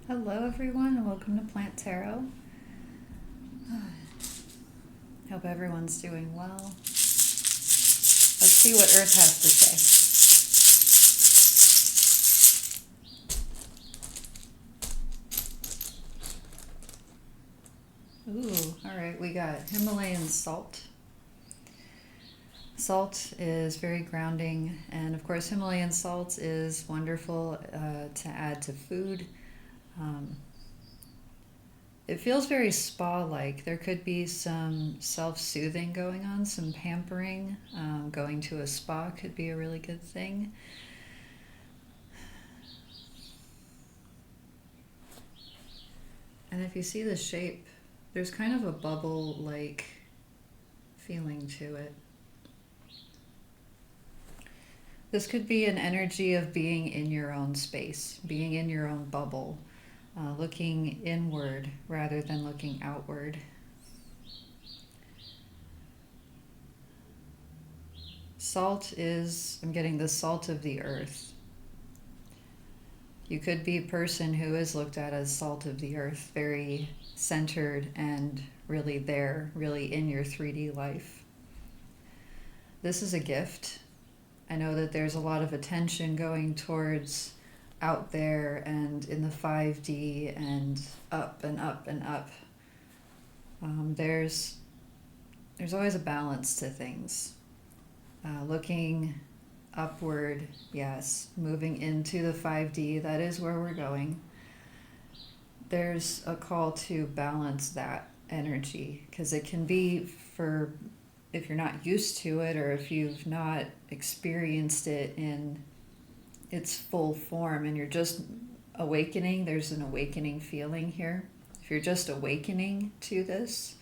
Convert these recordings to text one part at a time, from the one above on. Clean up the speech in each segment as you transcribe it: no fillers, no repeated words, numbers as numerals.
Hello, everyone, and welcome to Plant Tarot. Hope everyone's doing well. Let's see what Earth has to say. Ooh, all right, we got Himalayan salt. Salt is very grounding, and of course, Himalayan salt is wonderful to add to food. Um, it feels very spa-like. There could be some self-soothing going on, some pampering. Going to a spa could be a really good thing. And if you see the shape, there's kind of a bubble-like feeling to it. This could be an energy of being in your own space, being in your own bubble, looking inward rather than looking outward. Salt is, I'm getting the salt of the earth. You could be a person who is looked at as salt of the earth, very centered and really there, really in your 3D life. This is a gift. I know that there's a lot of attention going towards out there and in the 5D and up and up and up. There's always a balance to things. Looking upward, yes, moving into the 5D, that is where we're going. There's a call to balance that energy because it can be for if you're not used to it or if you've not experienced it in its full form and you're just awakening, there's an awakening feeling here. If you're just awakening to this,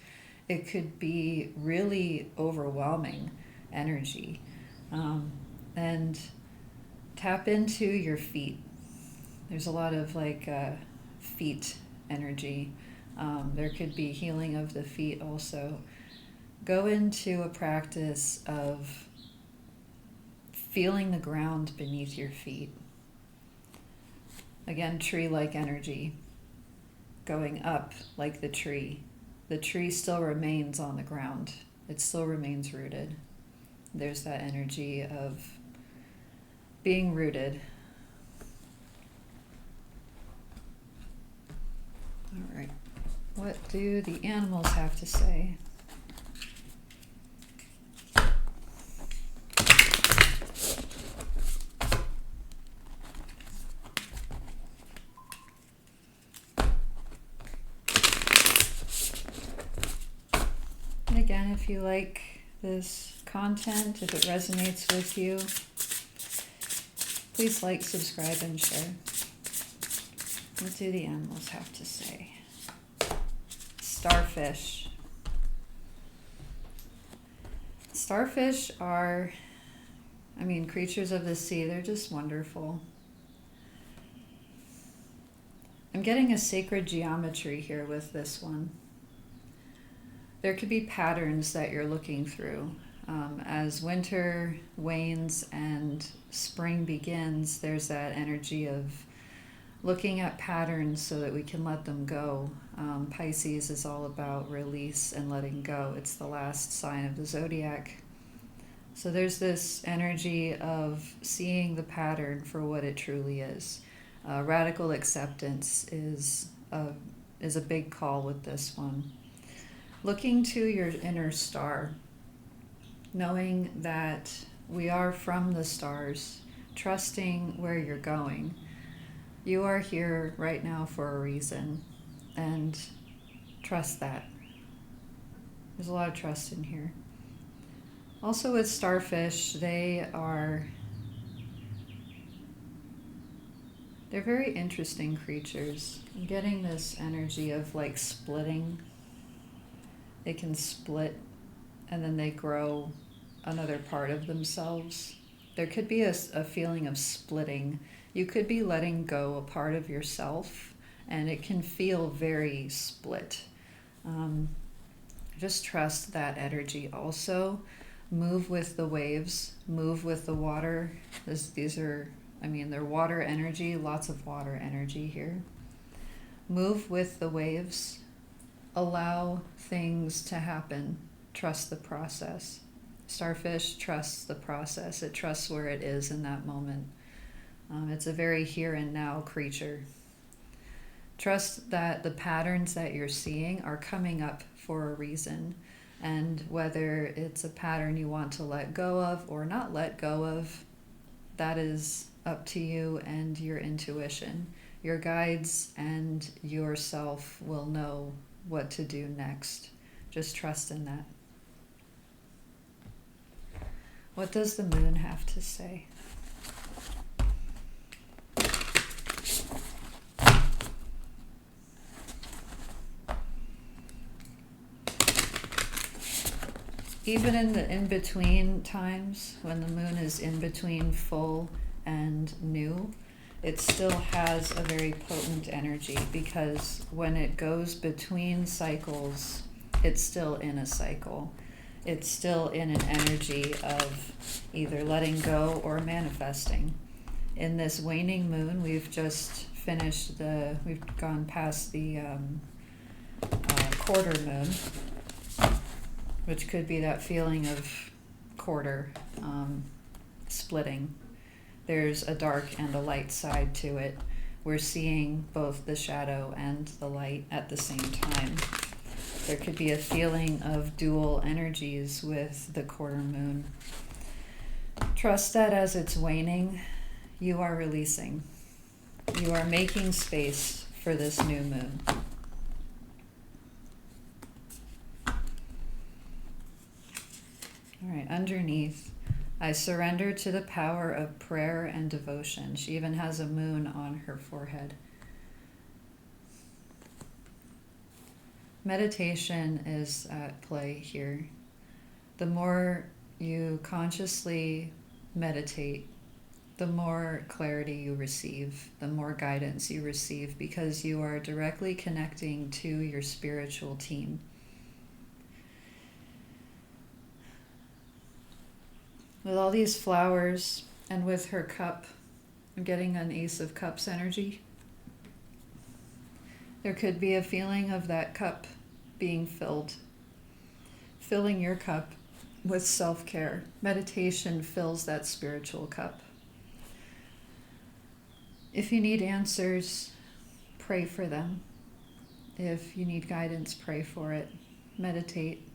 it could be really overwhelming energy. And tap into your feet. There's a lot of feet energy. There could be healing of the feet also. Go into a practice of feeling the ground beneath your feet. Again, tree-like energy. Going up like the tree. The tree still remains on the ground. It still remains rooted. There's that energy of being rooted. All right. What do the animals have to say? And again, if you like this content, if it resonates with you, please like, subscribe, and share. What do the animals have to say? Starfish. Starfish are, creatures of the sea. They're just wonderful. I'm getting a sacred geometry here with this one. There could be patterns that you're looking through. As winter wanes and spring begins, there's that energy of looking at patterns so that we can let them go. Pisces is all about release and letting go. It's the last sign of the zodiac. So there's this energy of seeing the pattern for what it truly is. Radical acceptance is a big call with this one. Looking to your inner star, knowing that we are from the stars, trusting where you're going. You are here right now for a reason, and trust that. There's a lot of trust in here. Also with starfish, they're very interesting creatures. I'm getting this energy of like splitting. They can split and then they grow another part of themselves. There could be a feeling of splitting. You could be letting go a part of yourself and it can feel very split. Just trust that energy also. Move with the waves, move with the water. These are, they're water energy, lots of water energy here. Move with the waves. Allow things to happen. Trust the process. Starfish trusts the process. It trusts where it is in that moment. It's a very here and now creature. Trust that the patterns that you're seeing are coming up for a reason. And whether it's a pattern you want to let go of or not let go of, that is up to you and your intuition. Your guides and yourself will know what to do next. Just trust in that. What does the moon have to say? Even in the in-between times, when the moon is in between full and new, it still has a very potent energy, because when it goes between cycles, it's still in a cycle. It's still in an energy of either letting go or manifesting. In this waning moon, we've just we've gone past the quarter moon, which could be that feeling of quarter splitting. There's a dark and a light side to it. We're seeing both the shadow and the light at the same time. There could be a feeling of dual energies with the quarter moon. Trust that as it's waning, you are releasing. You are making space for this new moon. All right, underneath, I surrender to the power of prayer and devotion. She even has a moon on her forehead. Meditation is at play here. The more you consciously meditate, the more clarity you receive, the more guidance you receive, because you are directly connecting to your spiritual team. With all these flowers and with her cup, I'm getting an Ace of Cups energy. There could be a feeling of that cup being filled. Filling your cup with self-care. Meditation fills that spiritual cup. If you need answers, pray for them. If you need guidance, pray for it. Meditate.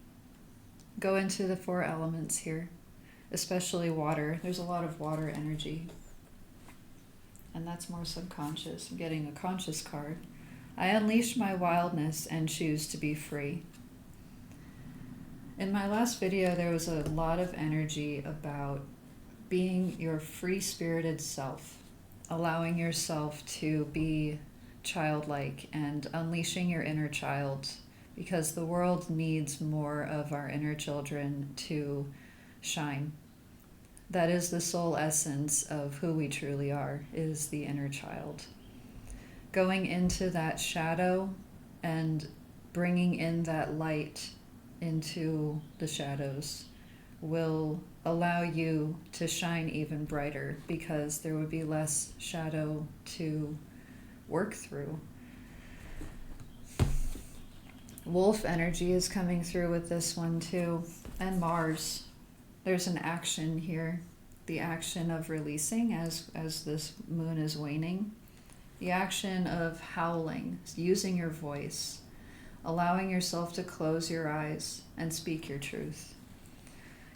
Go into the 4 elements here. Especially water. There's a lot of water energy. And that's more subconscious. I'm getting a conscious card. I unleash my wildness and choose to be free. In my last video, there was a lot of energy about being your free-spirited self, allowing yourself to be childlike and unleashing your inner child, because the world needs more of our inner children to shine. That is the soul essence of who we truly are, is the inner child. Going into that shadow and bringing in that light into the shadows will allow you to shine even brighter, because there would be less shadow to work through. Wolf energy is coming through with this one too, and Mars. There's an action here, the action of releasing as this moon is waning, the action of howling, using your voice, allowing yourself to close your eyes and speak your truth.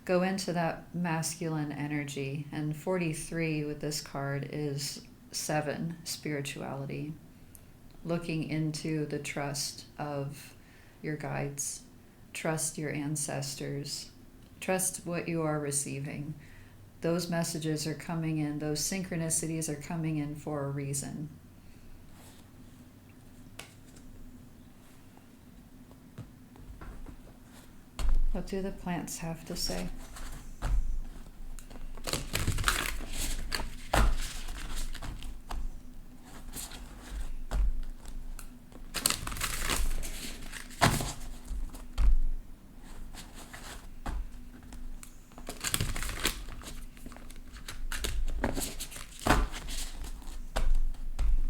Go into that masculine energy, and 43 with this card is 7, spirituality, looking into the trust of your guides, trust your ancestors, trust what you are receiving. Those messages are coming in, those synchronicities are coming in for a reason. What do the plants have to say?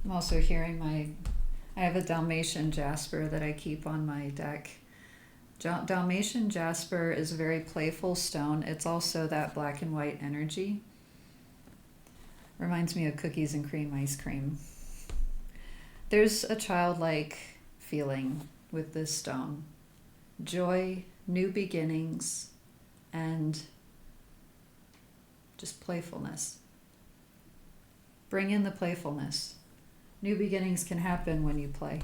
I'm also hearing my I have a Dalmatian jasper that I keep on my deck. Dalmatian jasper is a very playful stone. It's also that black and white energy. Reminds me of cookies and cream ice cream. There's a childlike feeling with this stone. Joy, new beginnings, and just playfulness. Bring in the playfulness. New beginnings can happen when you play.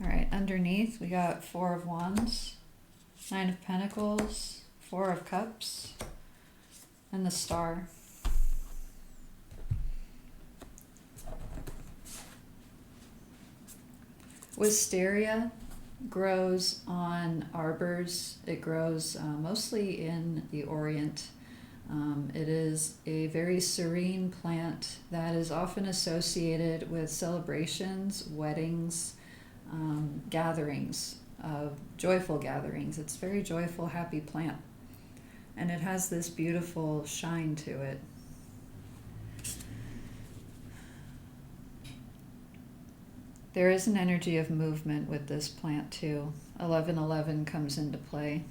All right, underneath we got Four of Wands, Nine of Pentacles, Four of Cups, and the Star. Wisteria grows on arbors. It grows mostly in the Orient. It is a very serene plant that is often associated with celebrations, weddings, gatherings, joyful gatherings. It's a very joyful, happy plant. And it has this beautiful shine to it. There is an energy of movement with this plant too. 1111 comes into play.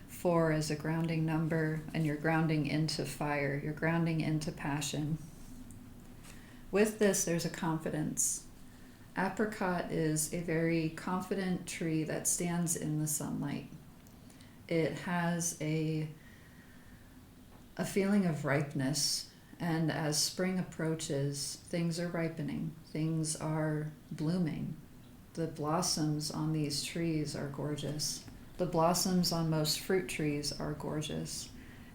4 is a grounding number, and you're grounding into fire. You're grounding into passion. With this, there's a confidence. Apricot is a very confident tree that stands in the sunlight. It has a feeling of ripeness, and as spring approaches, things are ripening. Things are blooming. The blossoms on these trees are gorgeous. The blossoms on most fruit trees are gorgeous.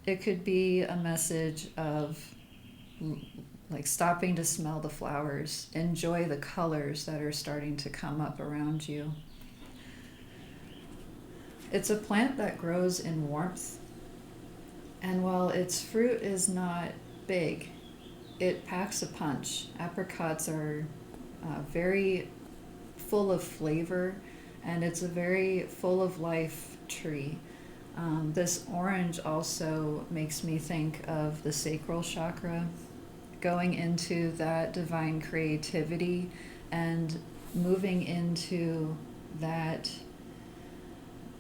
It could be a message of like stopping to smell the flowers, enjoy the colors that are starting to come up around you. It's a plant that grows in warmth, and while its fruit is not big, it packs a punch. Apricots are very full of flavor, and it's a very full of life tree. This orange also makes me think of the sacral chakra, going into that divine creativity and moving into that.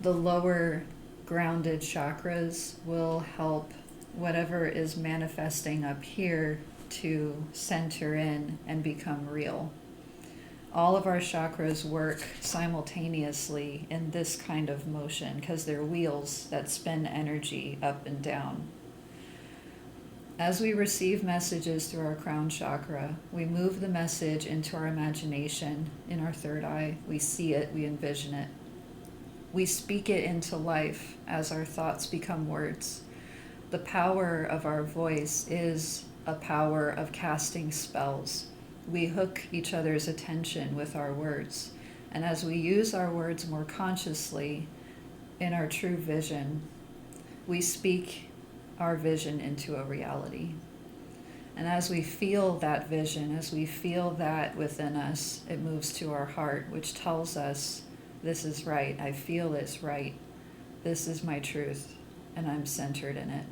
The lower grounded chakras will help whatever is manifesting up here to center in and become real. All of our chakras work simultaneously in this kind of motion because they're wheels that spin energy up and down. As we receive messages through our crown chakra, we move the message into our imagination, in our third eye. We see it, we envision it. We speak it into life as our thoughts become words. The power of our voice is a power of casting spells. We hook each other's attention with our words. And as we use our words more consciously in our true vision, we speak our vision into a reality. And as we feel that vision, as we feel that within us, it moves to our heart, which tells us, this is right, I feel it's right, this is my truth, and I'm centered in it.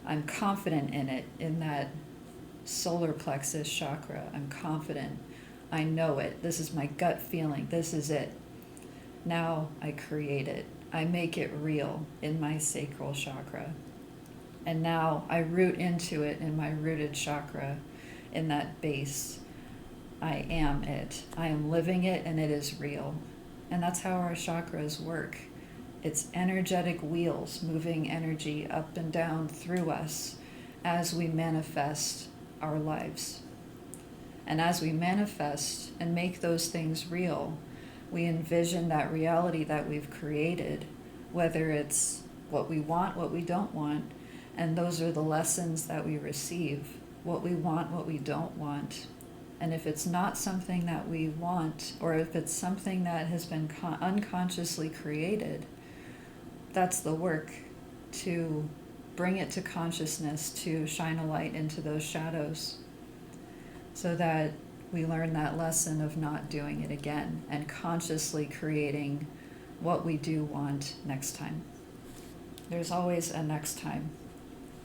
I'm confident in it, in that solar plexus chakra. I'm confident. I know it. This is my gut feeling. This is it. Now I create it. I make it real in my sacral chakra. And now I root into it in my rooted chakra, in that base. I am it. I am living it, and it is real. And that's how our chakras work. It's energetic wheels moving energy up and down through us as we manifest our lives. And as we manifest and make those things real, we envision that reality that we've created, whether it's what we want, what we don't want, and those are the lessons that we receive, what we want, what we don't want. And if it's not something that we want, or if it's something that has been unconsciously created, that's the work to bring it to consciousness, to shine a light into those shadows, so that we learn that lesson of not doing it again and consciously creating what we do want next time. There's always a next time.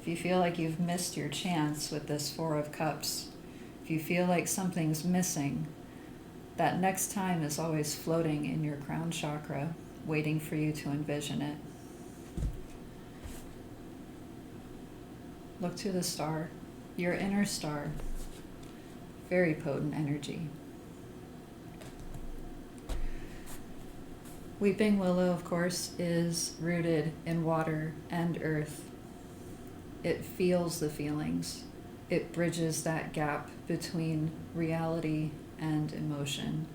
If you feel like you've missed your chance with this Four of Cups, if you feel like something's missing, that next time is always floating in your crown chakra, waiting for you to envision it. Look to the star, your inner star. Very potent energy. Weeping willow, of course, is rooted in water and earth. It feels the feelings. It bridges that gap between reality and emotion.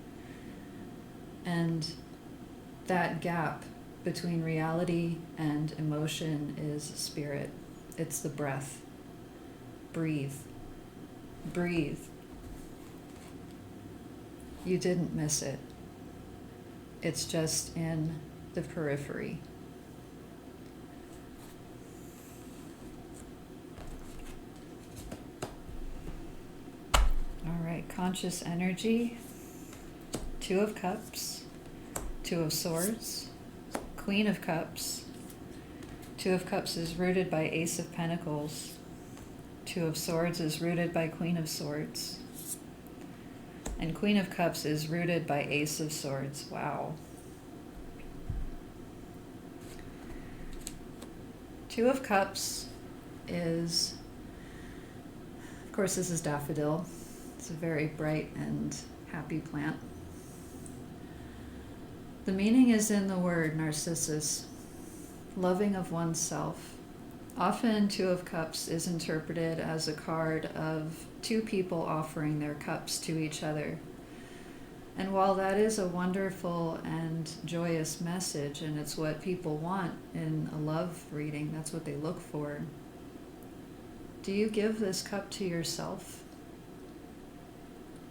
And that gap between reality and emotion is spirit. It's the breath. Breathe. Breathe. You didn't miss it. It's just in the periphery. All right, conscious energy, Two of Cups, Two of Swords, Queen of Cups. Two of Cups is rooted by Ace of Pentacles. Two of Swords is rooted by Queen of Swords. And Queen of Cups is rooted by Ace of Swords. Wow. Two of Cups is, of course, this is daffodil. It's a very bright and happy plant. The meaning is in the word Narcissus, loving of oneself. Often Two of Cups is interpreted as a card of two people offering their cups to each other. And while that is a wonderful and joyous message, and it's what people want in a love reading, that's what they look for, do you give this cup to yourself?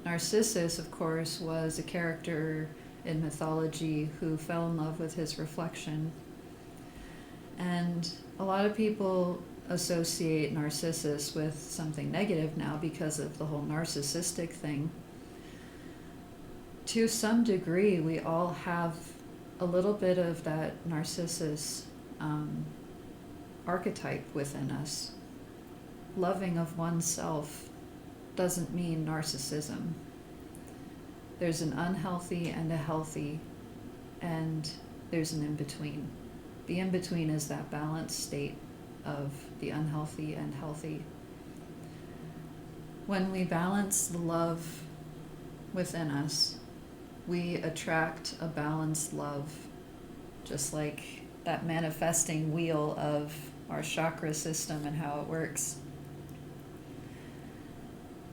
Narcissus, of course, was a character in mythology who fell in love with his reflection. And a lot of people associate Narcissus with something negative now because of the whole narcissistic thing. To some degree, we all have a little bit of that Narcissus archetype within us. Loving of oneself doesn't mean narcissism. There's an unhealthy and a healthy, and there's an in-between. The in-between is that balanced state of the unhealthy and healthy. When we balance the love within us, we attract a balanced love, just like that manifesting wheel of our chakra system and how it works.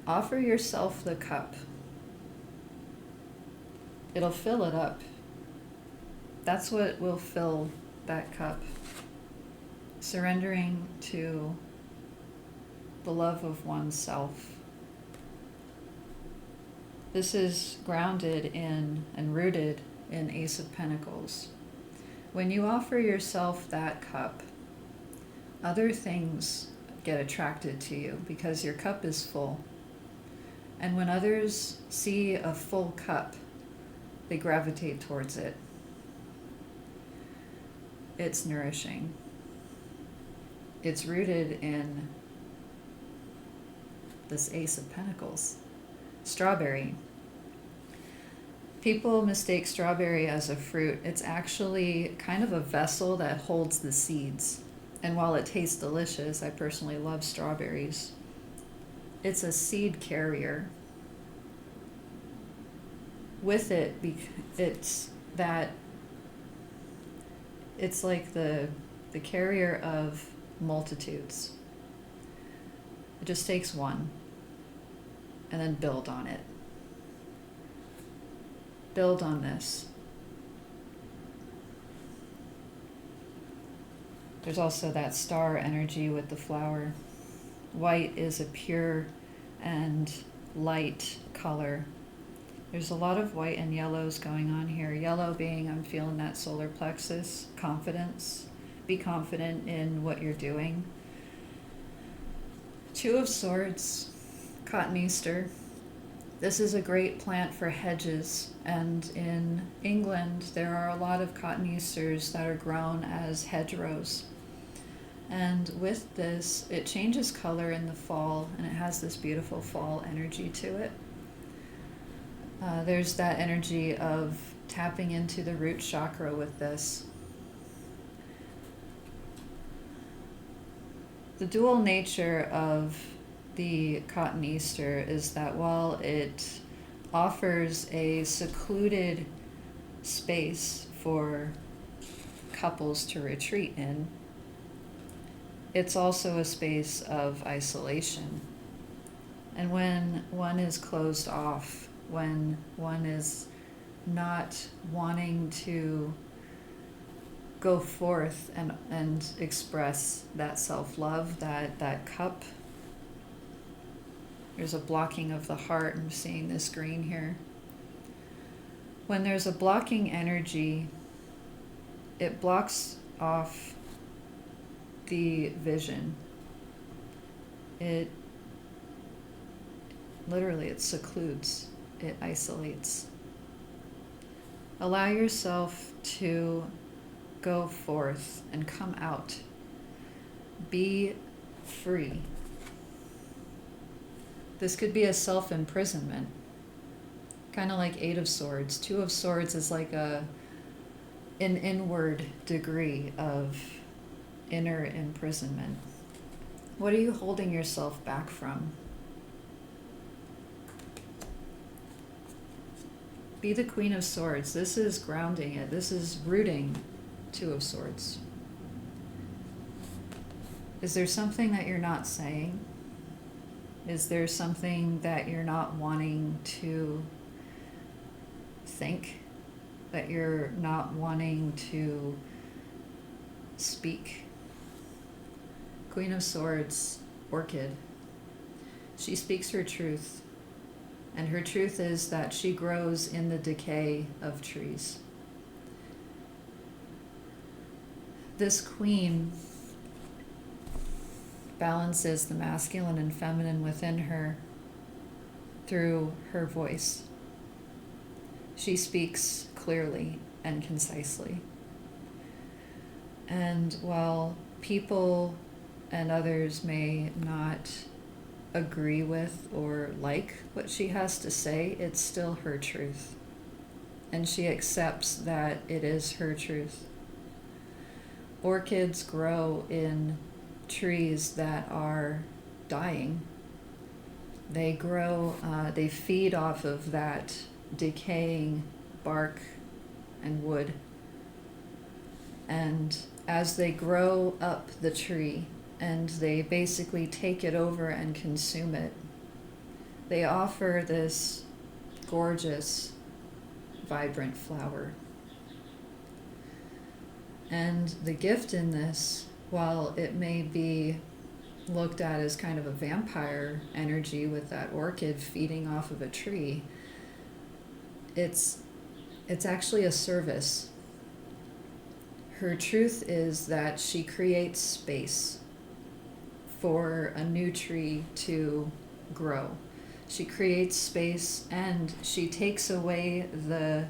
Offer yourself the cup. It'll fill it up. That's what will fill that cup. Surrendering to the love of oneself. This is grounded in and rooted in Ace of Pentacles. When you offer yourself that cup, other things get attracted to you because your cup is full. And when others see a full cup, they gravitate towards it. It's nourishing. It's rooted in this Ace of Pentacles. Strawberry. People mistake strawberry as a fruit. It's actually kind of a vessel that holds the seeds. And while it tastes delicious, I personally love strawberries. It's a seed carrier. With it, it's like the carrier of multitudes. It just takes one, and then build on it. Build on this. There's also that star energy with the flower. White is a pure and light color. There's a lot of white and yellows going on here. Yellow being, I'm feeling that solar plexus, confidence. Be confident in what you're doing. Two of Swords, Cotton Easter. This is a great plant for hedges, and in England there are a lot of cotton easters that are grown as hedgerows. And with this, it changes color in the fall, and it has this beautiful fall energy to it. There's that energy of tapping into the root chakra with this. The dual nature of the Cotton Easter is that while it offers a secluded space for couples to retreat in, it's also a space of isolation. And when one is closed off, when one is not wanting to go forth and express that self-love, that cup, there's a blocking of the heart. I'm seeing this green here. When there's a blocking energy, it blocks off the vision. It literally, it secludes, it isolates. Allow yourself to go forth and come out. Be free. This could be a self-imprisonment, kind of like Eight of Swords. Two of Swords is like an inward degree of inner imprisonment. What are you holding yourself back from? Be the Queen of Swords. This is grounding it. This is rooting Two of Swords. Is there something that you're not saying? Is there something that you're not wanting to think? That you're not wanting to speak? Queen of Swords, Orchid. She speaks her truth. And her truth is that she grows in the decay of trees. This queen balances the masculine and feminine within her through her voice. She speaks clearly and concisely. And while people and others may not agree with or like what she has to say, it's still her truth. And she accepts that it is her truth. Orchids grow in trees that are dying. They grow, they feed off of that decaying bark and wood. And as they grow up the tree, and they basically take it over and consume it, they offer this gorgeous, vibrant flower. And the gift in this, while it may be looked at as kind of a vampire energy with that orchid feeding off of a tree, it's actually a service. Her truth is that she creates space for a new tree to grow. She creates space, and she takes away the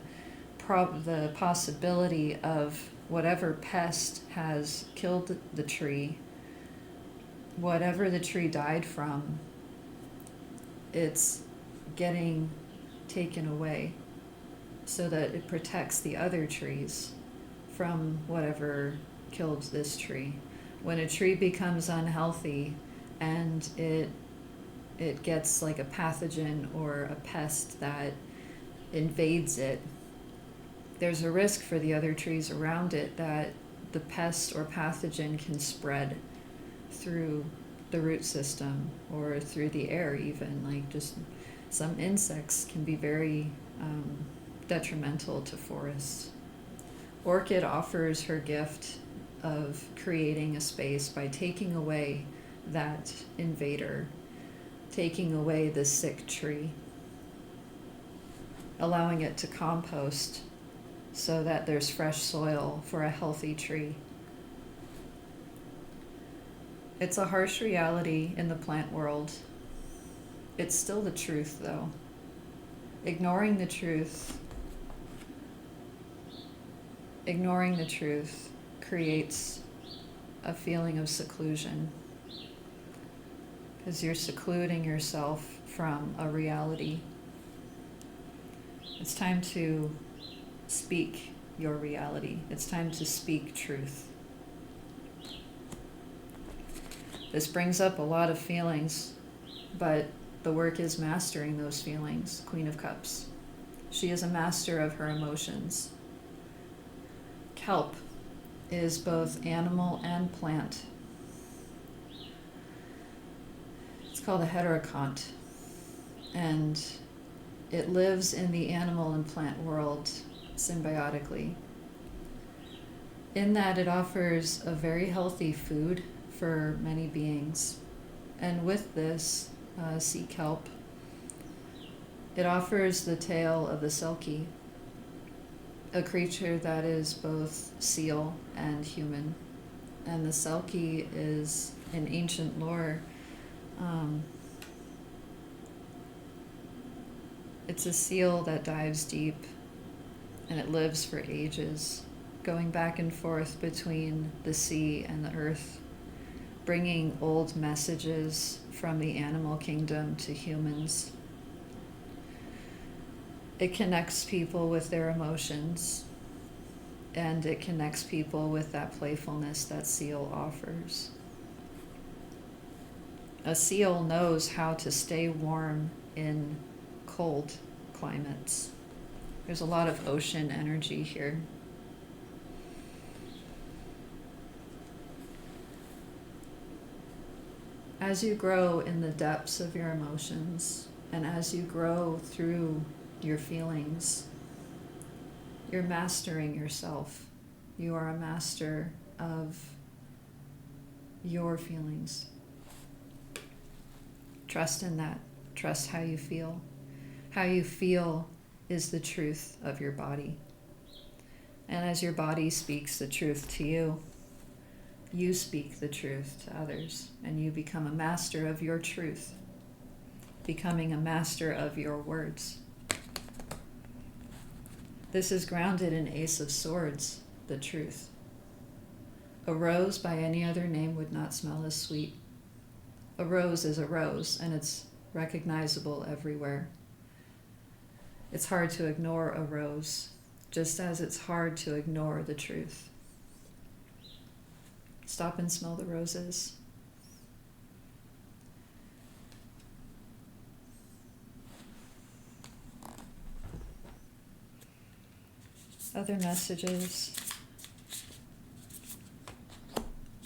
possibility of whatever pest has killed the tree, whatever the tree died from, it's getting taken away so that it protects the other trees from whatever killed this tree. When a tree becomes unhealthy and it gets like a pathogen or a pest that invades it, there's a risk for the other trees around it that the pest or pathogen can spread through the root system or through the air even. Like just some insects can be very detrimental to forests. Orchid offers her gift of creating a space by taking away that invader, taking away the sick tree, allowing it to compost so that there's fresh soil for a healthy tree. It's a harsh reality in the plant world. It's still the truth, though. Ignoring the truth creates a feeling of seclusion, because you're secluding yourself from a reality. It's time to speak your reality. It's time to speak truth. This brings up a lot of feelings, but the work is mastering those feelings. Queen of Cups. She is a master of her emotions. Kelp is both animal and plant. It's called a heterocont, and it lives in the animal and plant world symbiotically. In that it offers a very healthy food for many beings. And with this sea kelp, it offers the tale of the Selkie, a creature that is both seal and human. And the Selkie is, in ancient lore, it's a seal that dives deep, and it lives for ages, going back and forth between the sea and the earth, bringing old messages from the animal kingdom to humans. It connects people with their emotions, and it connects people with that playfulness that seal offers. A seal knows how to stay warm in cold climates. There's a lot of ocean energy here. As you grow in the depths of your emotions, and as you grow through your feelings, you're mastering yourself. You are a master of your feelings. Trust in that. Trust how you feel. How you feel is the truth of your body. And as your body speaks the truth to you, you speak the truth to others, and you become a master of your truth, becoming a master of your words. This is grounded in Ace of Swords, the truth. A rose by any other name would not smell as sweet. A rose is a rose, and it's recognizable everywhere. It's hard to ignore a rose, just as it's hard to ignore the truth. Stop and smell the roses. Other messages.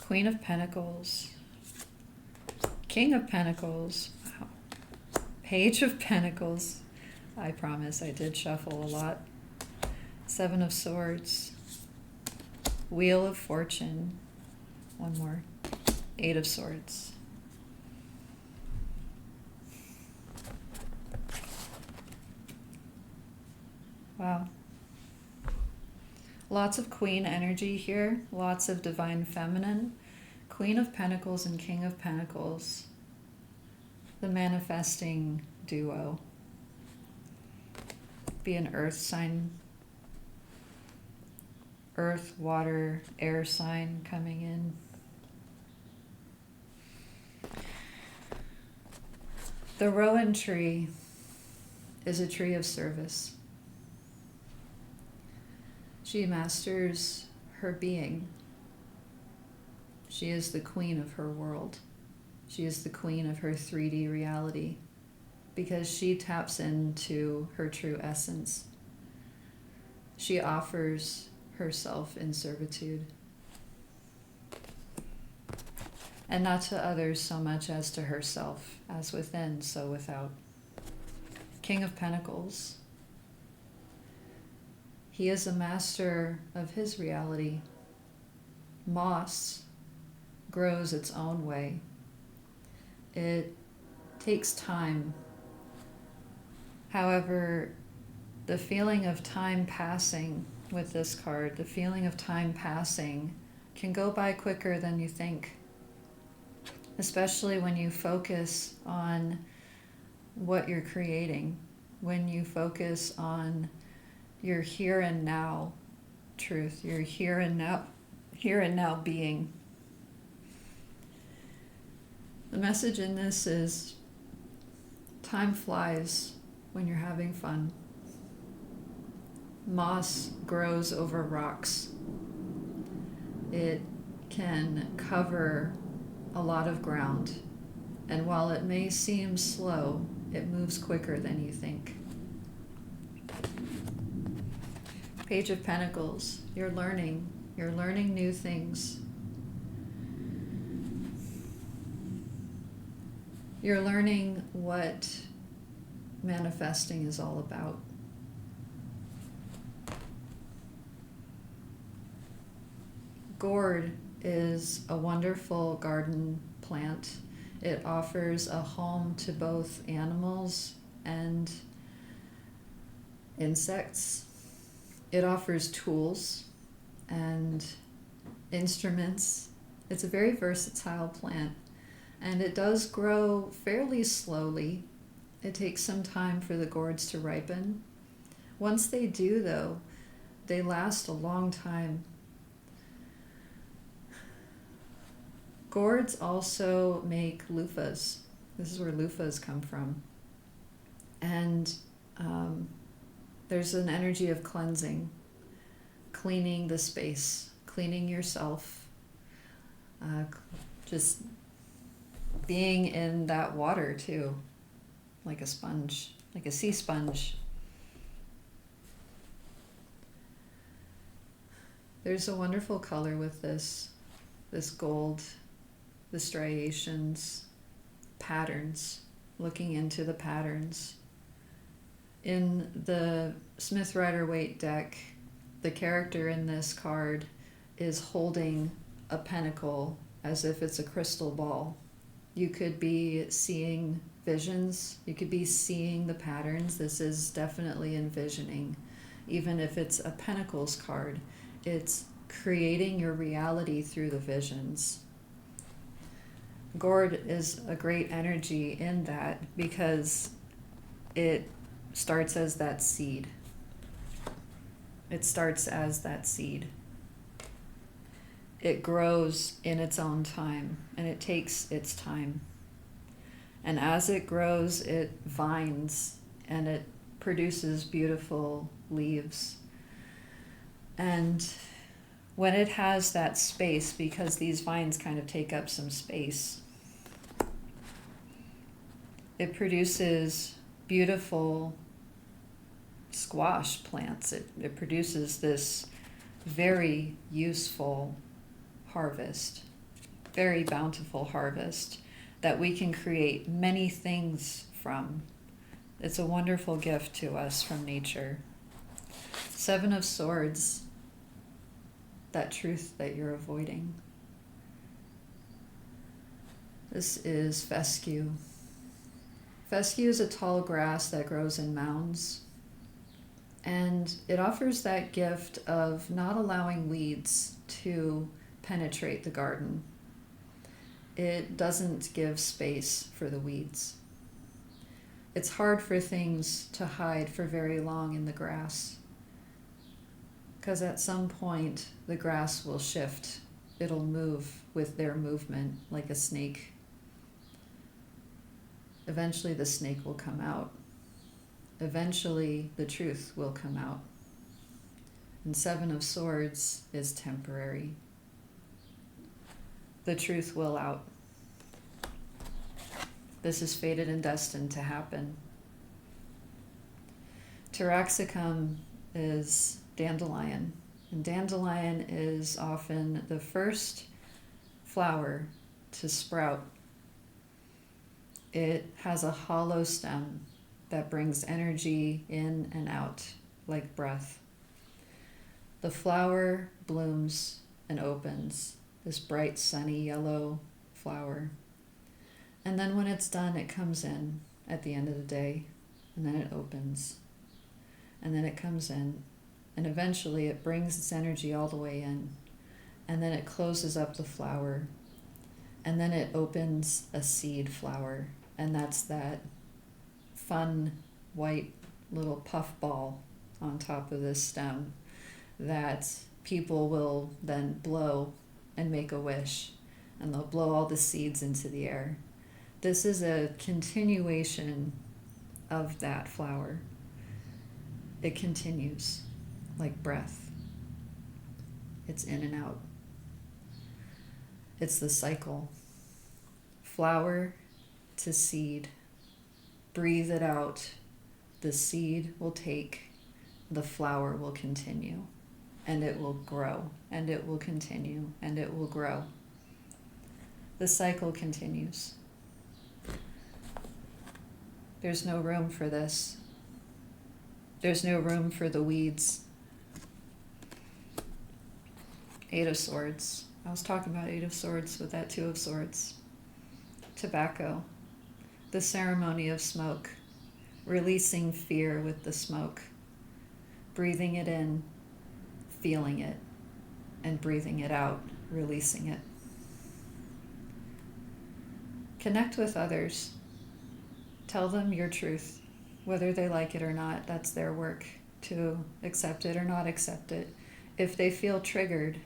Queen of Pentacles. King of Pentacles. Wow. Page of Pentacles. I promise I did shuffle a lot. Seven of Swords. Wheel of Fortune. One more. Eight of Swords. Wow. Lots of Queen energy here. Lots of Divine Feminine. Queen of Pentacles and King of Pentacles. The manifesting duo. Be an earth sign. Earth, water, air sign coming in. The Rowan tree is a tree of service. She masters her being. She is the queen of her world. She is the queen of her 3D reality because she taps into her true essence. She offers herself in servitude. And not to others so much as to herself, as within, so without. King of Pentacles. He is a master of his reality. Moss grows its own way. It takes time. However, the feeling of time passing with this card, the feeling of time passing can go by quicker than you think. Especially when you focus on what you're creating, when you focus on your here and now truth, your here and now being. The message in this is time flies when you're having fun. Moss grows over rocks. It can cover a lot of ground, and while it may seem slow, it moves quicker than you think. Page of Pentacles, you're learning new things. You're learning what manifesting is all about. Gourd is a wonderful garden plant. It offers a home to both animals and insects. It offers tools and instruments. It's a very versatile plant, and it does grow fairly slowly. It takes some time for the gourds to ripen. Once they do, though, they last a long time. Gourds also make loofahs. This is where loofahs come from. And there's an energy of cleansing, cleaning the space, cleaning yourself, just being in that water too, like a sponge, like a sea sponge. There's a wonderful color with this gold, the striations, patterns, looking into the patterns. In the Smith Rider-Waite deck, the character in this card is holding a pentacle as if it's a crystal ball. You could be seeing visions, you could be seeing the patterns. This is definitely envisioning. Even if it's a Pentacles card, it's creating your reality through the visions. Gourd is a great energy in that because it starts as that seed. It starts as that seed. It grows in its own time, and it takes its time. And as it grows, it vines, and it produces beautiful leaves. And when it has that space, because these vines kind of take up some space, it produces beautiful squash plants. It produces this very useful harvest, very bountiful harvest that we can create many things from. It's a wonderful gift to us from nature. Seven of Swords, that truth that you're avoiding. This is fescue. Fescue is a tall grass that grows in mounds, and it offers that gift of not allowing weeds to penetrate the garden. It doesn't give space for the weeds. It's hard for things to hide for very long in the grass, because at some point the grass will shift. It'll move with their movement like a snake. Eventually the snake will come out. Eventually the truth will come out. And Seven of Swords is temporary. The truth will out. This is fated and destined to happen. Taraxacum is dandelion, and dandelion is often the first flower to sprout. It has a hollow stem that brings energy in and out like breath. The flower blooms and opens, this bright sunny yellow flower. And then when it's done, it comes in at the end of the day, and then it opens, and then it comes in, and eventually it brings its energy all the way in, and then it closes up the flower, and then it opens a seed flower, and that's that fun white little puff ball on top of this stem that people will then blow and make a wish, and they'll blow all the seeds into the air. This is a continuation of that flower. It continues like breath. It's in and out. It's the cycle. Flower to seed. Breathe it out. The seed will take, the flower will continue, and it will grow, and it will continue, and it will grow. The cycle continues. There's no room for this. There's no room for the weeds. Eight of Swords. I was talking about Eight of Swords with that Two of Swords. Tobacco. The ceremony of smoke. Releasing fear with the smoke. Breathing it in, feeling it, and breathing it out, releasing it. Connect with others. Tell them your truth, whether they like it or not. That's their work to accept it or not accept it. If they feel triggered,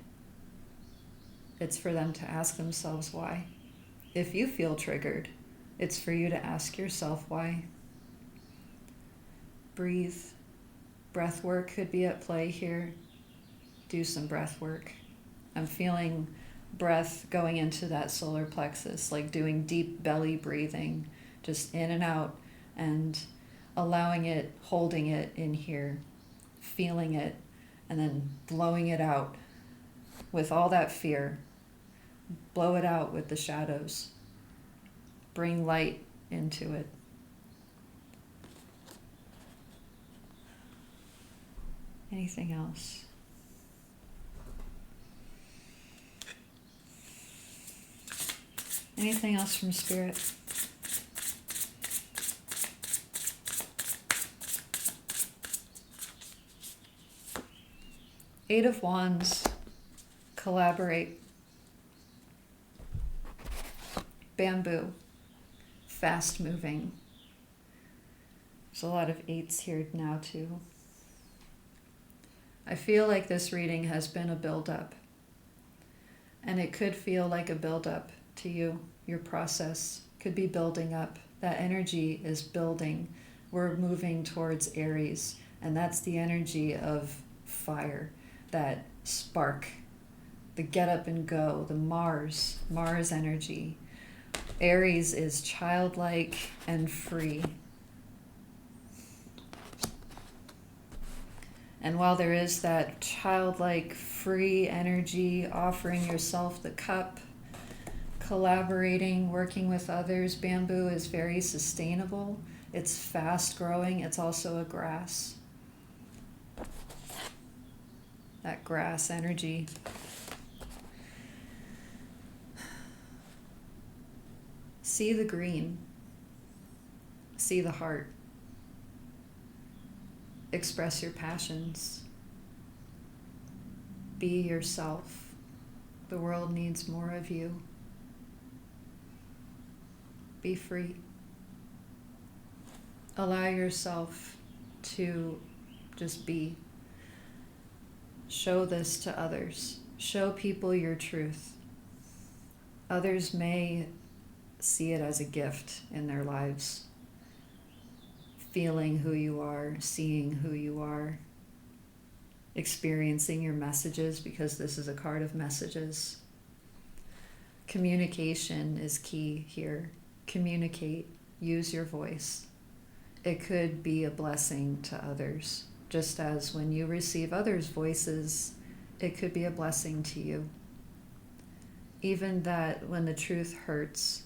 it's for them to ask themselves why. If you feel triggered, it's for you to ask yourself why. Breathe. Breath work could be at play here. Do some breath work. I'm feeling breath going into that solar plexus, like doing deep belly breathing, just in and out, and allowing it, holding it in here, feeling it, and then blowing it out with all that fear. Blow it out with the shadows. Bring light into it. Anything else? Anything else from Spirit? Eight of Wands. Collaborate. Bamboo. Fast moving. There's a lot of eights here now too. I feel like this reading has been a build-up. And it could feel like a build-up to you. Your process could be building up. That energy is building. We're moving towards Aries. And that's the energy of fire. That spark. The get up and go. The Mars energy. Aries is childlike and free. And while there is that childlike, free energy, offering yourself the cup, collaborating, working with others, bamboo is very sustainable. It's fast growing. It's also a grass. That grass energy. See the green. See the heart. Express your passions. Be yourself. The world needs more of you. Be free. Allow yourself to just be. Show this to others. Show people your truth. Others may see it as a gift in their lives. Feeling who you are, seeing who you are, experiencing your messages, because this is a card of messages. Communication is key here. Communicate, use your voice. It could be a blessing to others, just as when you receive others' voices, it could be a blessing to you. Even that when the truth hurts,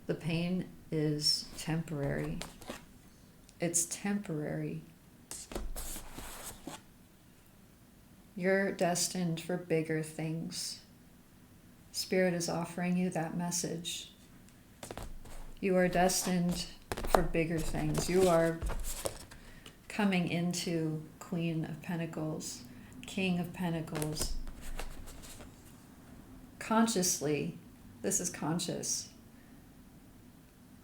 the pain is temporary. It's temporary. You're destined for bigger things. Spirit is offering you that message. You are destined for bigger things. You are coming into Queen of Pentacles, King of Pentacles. Consciously, this is conscious.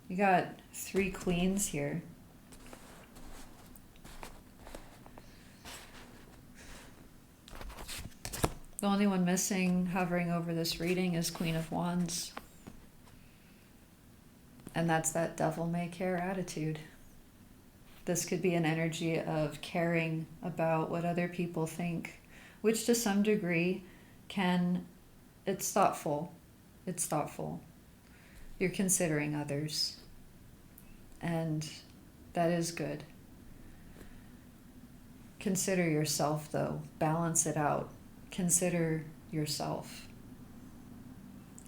You got 3 queens here. The only one missing hovering over this reading is Queen of Wands. And that's that devil may care attitude. This could be an energy of caring about what other people think, which to some degree it's thoughtful. It's thoughtful. You're considering others. And that is good. Consider yourself, though. Balance it out. Consider yourself.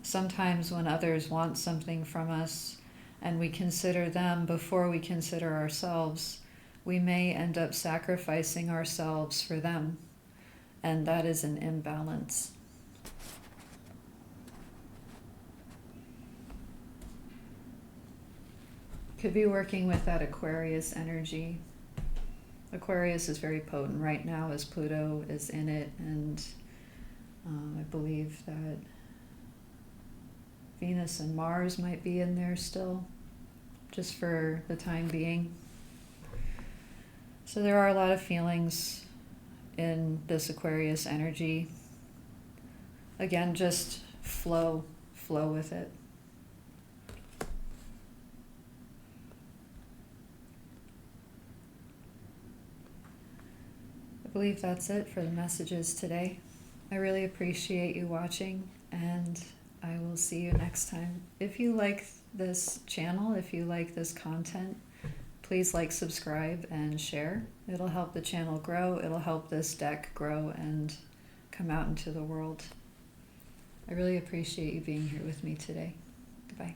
Sometimes when others want something from us and we consider them before we consider ourselves, we may end up sacrificing ourselves for them. And that is an imbalance. Could be working with that Aquarius energy. Aquarius is very potent right now as Pluto is in it, and I believe that Venus and Mars might be in there still, just for the time being. So there are a lot of feelings in this Aquarius energy. Again, just flow with it. I believe that's it for the messages today. I really appreciate you watching, and I will see you next time. If you like this channel, if you like this content, please like, subscribe, and share. It'll help the channel grow. It'll help this deck grow and come out into the world. I really appreciate you being here with me today. Goodbye.